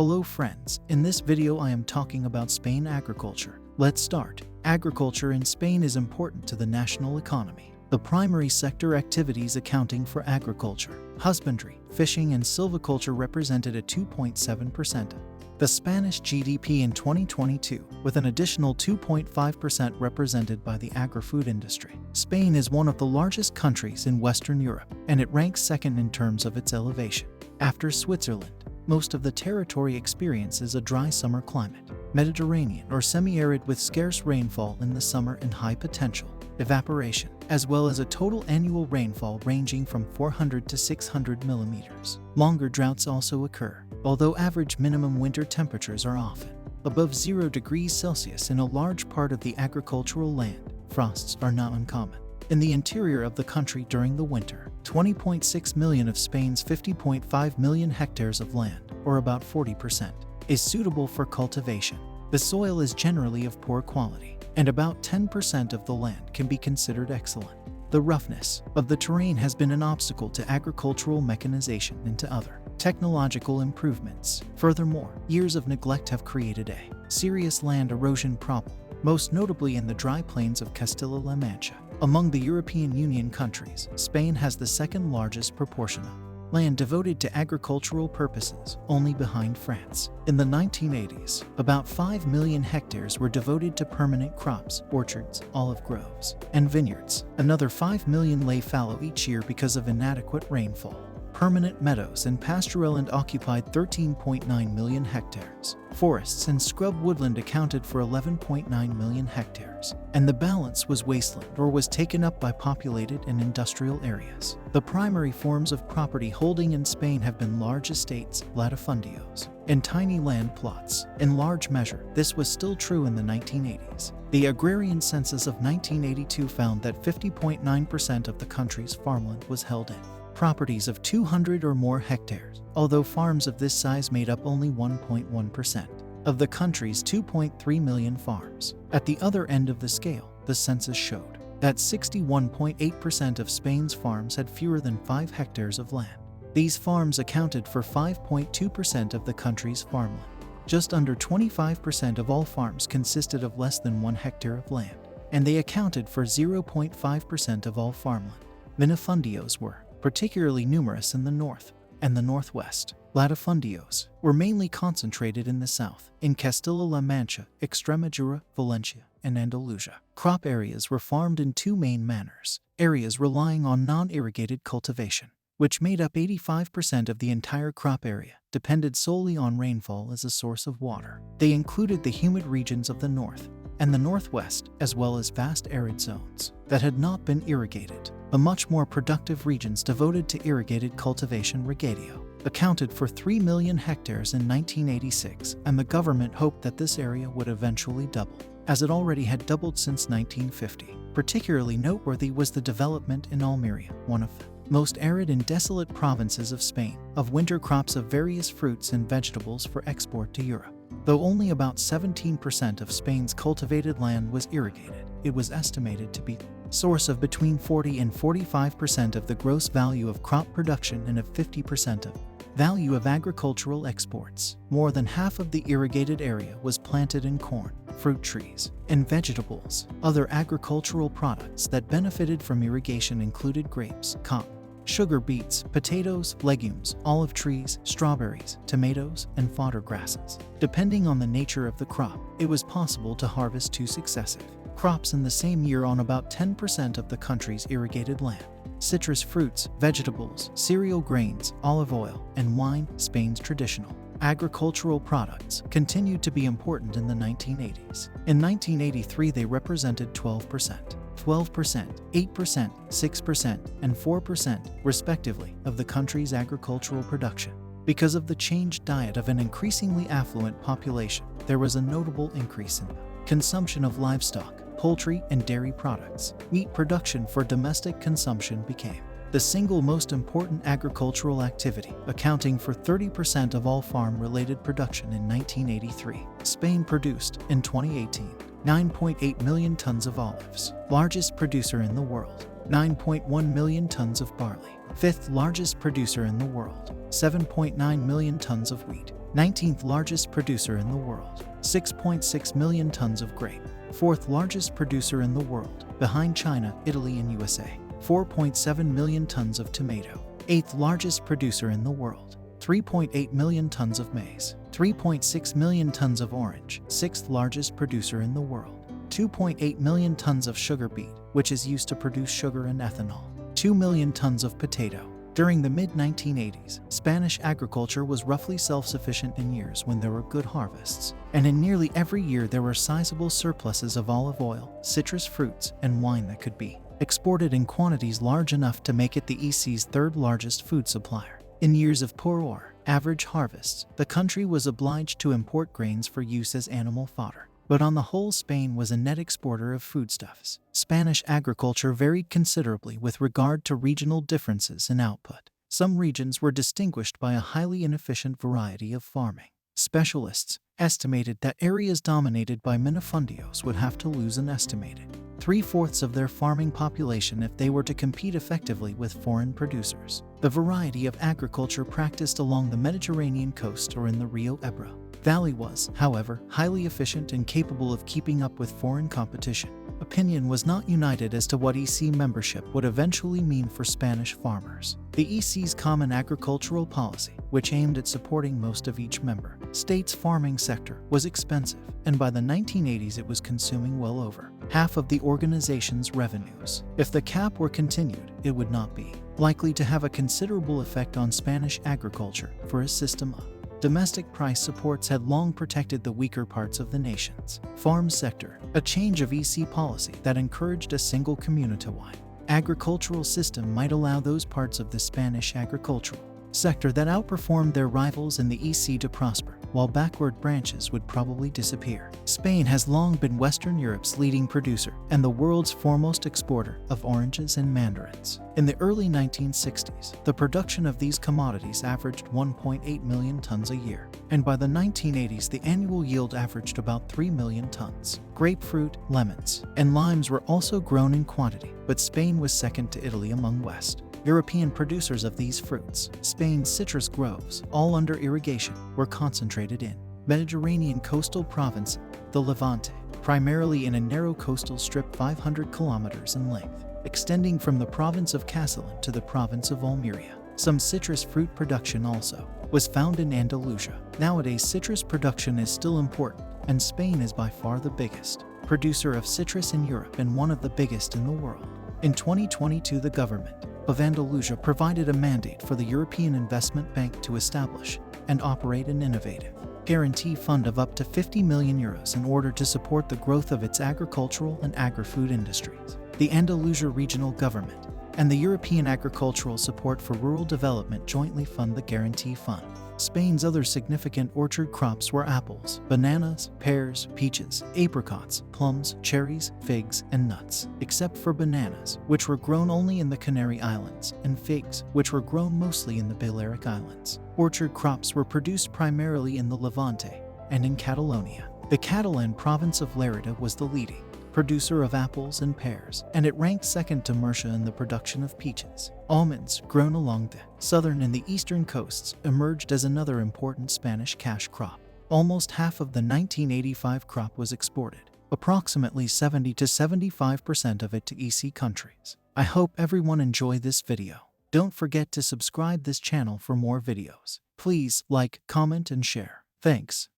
Hello friends, in this video I am talking about Spain agriculture. Let's start. Agriculture in Spain is important to the national economy. The primary sector activities accounting for agriculture, husbandry, fishing and silviculture represented a 2.7% of the Spanish GDP in 2022, with an additional 2.5% represented by the agri-food industry. Spain is one of the largest countries in Western Europe, and it ranks second in terms of its elevation. After Switzerland, most of the territory experiences a dry summer climate, Mediterranean or semi-arid with scarce rainfall in the summer and high potential evaporation, as well as a total annual rainfall ranging from 400 to 600 millimeters. Longer droughts also occur, although average minimum winter temperatures are often above 0 degrees Celsius in a large part of the agricultural land. Frosts are not uncommon. In the interior of the country during the winter, 20.6 million of Spain's 50.5 million hectares of land, or about 40%, is suitable for cultivation. The soil is generally of poor quality, and about 10% of the land can be considered excellent. The roughness of the terrain has been an obstacle to agricultural mechanization and to other technological improvements. Furthermore, years of neglect have created a serious land erosion problem, most notably in the dry plains of Castilla-La Mancha. Among the European Union countries, Spain has the second largest proportion of land devoted to agricultural purposes, only behind France. In the 1980s, about 5 million hectares were devoted to permanent crops, orchards, olive groves, and vineyards. Another 5 million lay fallow each year because of inadequate rainfall. Permanent meadows and pastoral land occupied 13.9 million hectares. Forests and scrub woodland accounted for 11.9 million hectares, and the balance was wasteland or was taken up by populated and industrial areas. The primary forms of property holding in Spain have been large estates, latifundios, and tiny land plots. In large measure, this was still true in the 1980s. The agrarian census of 1982 found that 50.9% of the country's farmland was held in properties of 200 or more hectares, although farms of this size made up only 1.1% of the country's 2.3 million farms. At the other end of the scale, the census showed that 61.8% of Spain's farms had fewer than 5 hectares of land. These farms accounted for 5.2% of the country's farmland. Just under 25% of all farms consisted of less than 1 hectare of land, and they accounted for 0.5% of all farmland. Minifundios were particularly numerous in the north and the northwest. Latifundios were mainly concentrated in the south, in Castilla-La Mancha, Extremadura, Valencia, and Andalusia. Crop areas were farmed in two main manners: areas relying on non-irrigated cultivation, which made up 85% of the entire crop area, depended solely on rainfall as a source of water. They included the humid regions of the north and the northwest, as well as vast arid zones that had not been irrigated. The much more productive regions devoted to irrigated cultivation, regadío, accounted for 3 million hectares in 1986, and the government hoped that this area would eventually double, as it already had doubled since 1950. Particularly noteworthy was the development in Almería, one of the most arid and desolate provinces of Spain, of winter crops of various fruits and vegetables for export to Europe. Though only about 17% of Spain's cultivated land was irrigated, it was estimated to be the source of between 40 and 45% of the gross value of crop production and of 50% of value of agricultural exports. More than half of the irrigated area was planted in corn, fruit trees, and vegetables. Other agricultural products that benefited from irrigation included grapes, cotton, sugar beets, potatoes, legumes, olive trees, strawberries, tomatoes, and fodder grasses. Depending on the nature of the crop, it was possible to harvest 2 successive crops in the same year on about 10% of the country's irrigated land. Citrus fruits, vegetables, cereal grains, olive oil, and wine, Spain's traditional agricultural products, continued to be important in the 1980s. In 1983, they represented 12%, 8%, 6%, and 4%, respectively, of the country's agricultural production. Because of the changed diet of an increasingly affluent population, there was a notable increase in the consumption of livestock, poultry, and dairy products. Meat production for domestic consumption became the single most important agricultural activity, accounting for 30% of all farm-related production in 1983. Spain produced, in 2018, 9.8 million tons of olives, largest producer in the world, 9.1 million tons of barley, fifth largest producer in the world, 7.9 million tons of wheat, 19th largest producer in the world, 6.6 million tons of grape. 4th largest producer in the world, behind China, Italy, and USA, 4.7 million tons of tomato. 8th largest producer in the world, 3.8 million tons of maize, 3.6 million tons of orange. 6th largest producer in the world, 2.8 million tons of sugar beet, which is used to produce sugar and ethanol, 2 million tons of potato. During the mid-1980s, Spanish agriculture was roughly self-sufficient in years when there were good harvests, and in nearly every year there were sizable surpluses of olive oil, citrus fruits, and wine that could be exported in quantities large enough to make it the EC's third largest food supplier. In years of poor or average harvests, the country was obliged to import grains for use as animal fodder. But on the whole, Spain was a net exporter of foodstuffs. Spanish agriculture varied considerably with regard to regional differences in output. Some regions were distinguished by a highly inefficient variety of farming. Specialists estimated that areas dominated by minifundios would have to lose an estimated 3/4 of their farming population if they were to compete effectively with foreign producers. The variety of agriculture practiced along the Mediterranean coast or in the Rio Ebro Valley was, however, highly efficient and capable of keeping up with foreign competition. Opinion was not united as to what EC membership would eventually mean for Spanish farmers. The EC's Common Agricultural Policy, which aimed at supporting most of each member state's farming sector, was expensive, and by the 1980s it was consuming well over half of the organization's revenues. If the cap were continued, it would not be likely to have a considerable effect on Spanish agriculture, for a system of domestic price supports had long protected the weaker parts of the nation's farm sector. A change of EC policy that encouraged a single community-wide agricultural system might allow those parts of the Spanish agricultural sector that outperformed their rivals in the EC to prosper, while backward branches would probably disappear. Spain has long been Western Europe's leading producer and the world's foremost exporter of oranges and mandarins. In the early 1960s, the production of these commodities averaged 1.8 million tons a year, and by the 1980s the annual yield averaged about 3 million tons. Grapefruit, lemons, and limes were also grown in quantity, but Spain was second to Italy among West European producers of these fruits. Spain's citrus groves, all under irrigation, were concentrated in Mediterranean coastal province, the Levante, primarily in a narrow coastal strip 500 kilometers in length, extending from the province of Castilla to the province of Almeria. Some citrus fruit production also was found in Andalusia. Nowadays, citrus production is still important, and Spain is by far the biggest producer of citrus in Europe and one of the biggest in the world. In 2022, the government of Andalusia provided a mandate for the European Investment Bank to establish and operate an innovative guarantee fund of up to 50 million euros in order to support the growth of its agricultural and agri-food industries. The Andalusia Regional Government and the European Agricultural Support for Rural Development jointly fund the guarantee fund. Spain's other significant orchard crops were apples, bananas, pears, peaches, apricots, plums, cherries, figs, and nuts, except for bananas, which were grown only in the Canary Islands, and figs, which were grown mostly in the Balearic Islands. Orchard crops were produced primarily in the Levante and in Catalonia. The Catalan province of Lerida was the leading producer of apples and pears, and it ranked second to Murcia in the production of peaches. Almonds, grown along the southern and the eastern coasts, emerged as another important Spanish cash crop. Almost half of the 1985 crop was exported, approximately 70 to 75% of it to EC countries. I hope everyone enjoyed this video. Don't forget to subscribe this channel for more videos. Please like, comment, and share. Thanks.